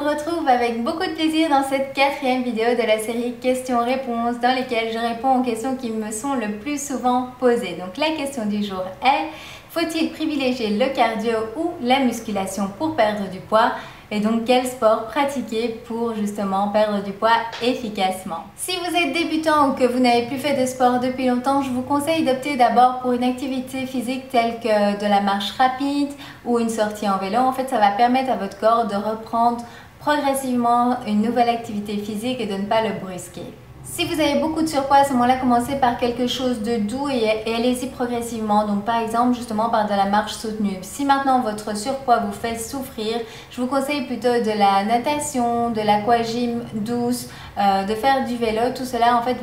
retrouve avec beaucoup de plaisir dans cette 4e vidéo de la série questions-réponses dans lesquelles je réponds aux questions qui me sont le plus souvent posées. Donc la question du jour est: faut-il privilégier le cardio ou la musculation pour perdre du poids? Et donc quel sport pratiquer pour justement perdre du poids efficacement? Si vous êtes débutant ou que vous n'avez plus fait de sport depuis longtemps, je vous conseille d'opter d'abord pour une activité physique telle que de la marche rapide ou une sortie en vélo. En fait, ça va permettre à votre corps de reprendre progressivement une nouvelle activité physique et de ne pas le brusquer. Si vous avez beaucoup de surpoids, à ce moment-là, commencez par quelque chose de doux et allez-y progressivement. Donc par exemple, justement par de la marche soutenue. Si maintenant votre surpoids vous fait souffrir, je vous conseille plutôt de la natation, de l'aquagym douce, de faire du vélo. Tout cela en fait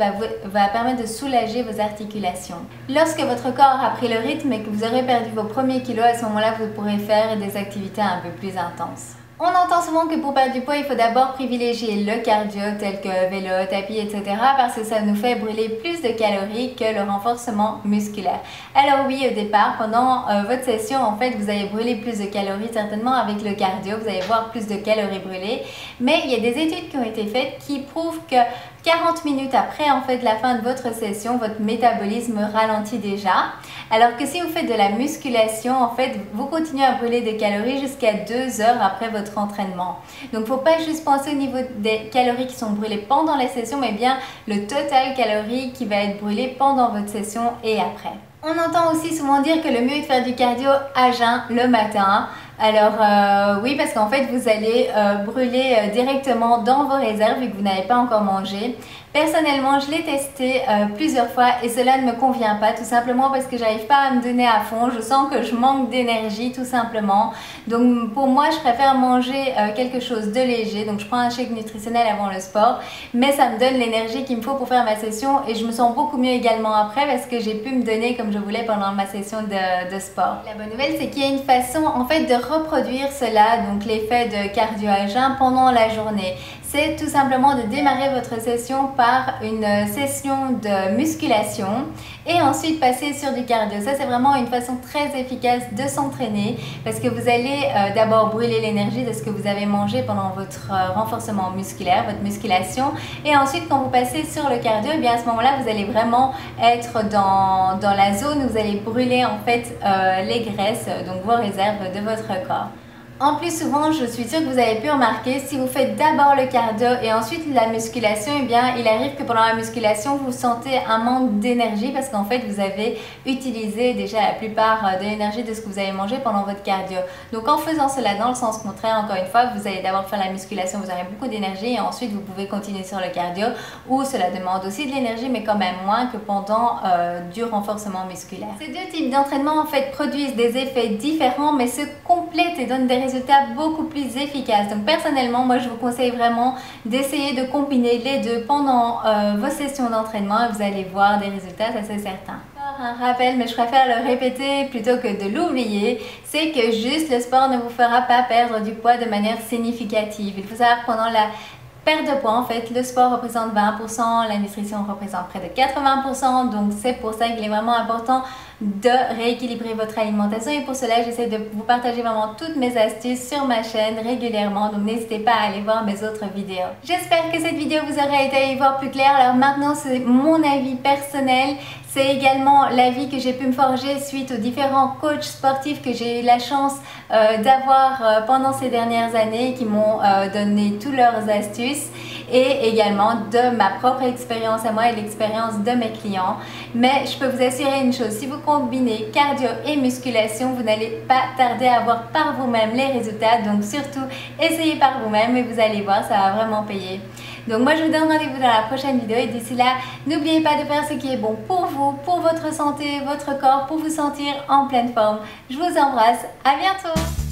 va permettre de soulager vos articulations. Lorsque votre corps a pris le rythme et que vous aurez perdu vos premiers kilos, à ce moment-là, vous pourrez faire des activités un peu plus intenses. On entend souvent que pour perdre du poids, il faut d'abord privilégier le cardio tel que vélo, tapis, etc. parce que ça nous fait brûler plus de calories que le renforcement musculaire. Alors oui, au départ, pendant votre session, en fait, vous allez brûler plus de calories certainement avec le cardio, vous allez voir plus de calories brûlées. Mais il y a des études qui ont été faites qui prouvent que 40 minutes après en fait la fin de votre session, votre métabolisme ralentit déjà. Alors que si vous faites de la musculation, en fait, vous continuez à brûler des calories jusqu'à 2 heures après votre entraînement. Donc, il ne faut pas juste penser au niveau des calories qui sont brûlées pendant la session, mais bien le total calories qui va être brûlé pendant votre session et après. On entend aussi souvent dire que le mieux est de faire du cardio à jeun le matin. Alors oui, parce qu'en fait vous allez brûler directement dans vos réserves vu que vous n'avez pas encore mangé. Personnellement, je l'ai testé plusieurs fois et cela ne me convient pas, tout simplement parce que j'arrive pas à me donner à fond. Je sens que je manque d'énergie tout simplement. Donc pour moi, je préfère manger quelque chose de léger. Donc je prends un shake nutritionnel avant le sport, mais ça me donne l'énergie qu'il me faut pour faire ma session et je me sens beaucoup mieux également après parce que j'ai pu me donner comme je voulais pendant ma session de sport. La bonne nouvelle, c'est qu'il y a une façon en fait de reproduire cela, donc l'effet de cardio à jeun pendant la journée. C'est tout simplement de démarrer votre session par une session de musculation et ensuite passer sur du cardio. Ça, c'est vraiment une façon très efficace de s'entraîner parce que vous allez d'abord brûler l'énergie de ce que vous avez mangé pendant votre renforcement musculaire, votre musculation, et ensuite quand vous passez sur le cardio, eh bien à ce moment-là, vous allez vraiment être dans la zone où vous allez brûler en fait les graisses, donc vos réserves de votre corps. En plus, souvent, je suis sûre que vous avez pu remarquer, si vous faites d'abord le cardio et ensuite la musculation, eh bien, il arrive que pendant la musculation, vous sentez un manque d'énergie parce qu'en fait, vous avez utilisé déjà la plupart de l'énergie de ce que vous avez mangé pendant votre cardio. Donc, en faisant cela dans le sens contraire, encore une fois, vous allez d'abord faire la musculation, vous aurez beaucoup d'énergie et ensuite, vous pouvez continuer sur le cardio où cela demande aussi de l'énergie, mais quand même moins que pendant du renforcement musculaire. Ces deux types d'entraînement, en fait, produisent des effets différents, mais se complètent et donnent des résultats beaucoup plus efficaces. Donc personnellement, moi je vous conseille vraiment d'essayer de combiner les deux pendant vos sessions d'entraînement et vous allez voir des résultats, ça c'est certain. Un rappel, mais je préfère le répéter plutôt que de l'oublier, c'est que juste le sport ne vous fera pas perdre du poids de manière significative. Il faut savoir que pendant la perte de poids, en fait, le sport représente 20%, la nutrition représente près de 80%, donc c'est pour ça qu'il est vraiment important de rééquilibrer votre alimentation et pour cela, j'essaie de vous partager vraiment toutes mes astuces sur ma chaîne régulièrement, donc n'hésitez pas à aller voir mes autres vidéos. J'espère que cette vidéo vous aura aidé à y voir plus clair. Alors maintenant, c'est mon avis personnel. C'est également l'avis que j'ai pu me forger suite aux différents coachs sportifs que j'ai eu la chance d'avoir pendant ces dernières années qui m'ont donné toutes leurs astuces et également de ma propre expérience à moi et l'expérience de mes clients. Mais je peux vous assurer une chose, si vous combinez cardio et musculation, vous n'allez pas tarder à voir par vous-même les résultats. Donc surtout, essayez par vous-même et vous allez voir, ça va vraiment payer. Donc moi je vous donne rendez-vous dans la prochaine vidéo et d'ici là, n'oubliez pas de faire ce qui est bon pour vous, pour votre santé, votre corps, pour vous sentir en pleine forme. Je vous embrasse, à bientôt!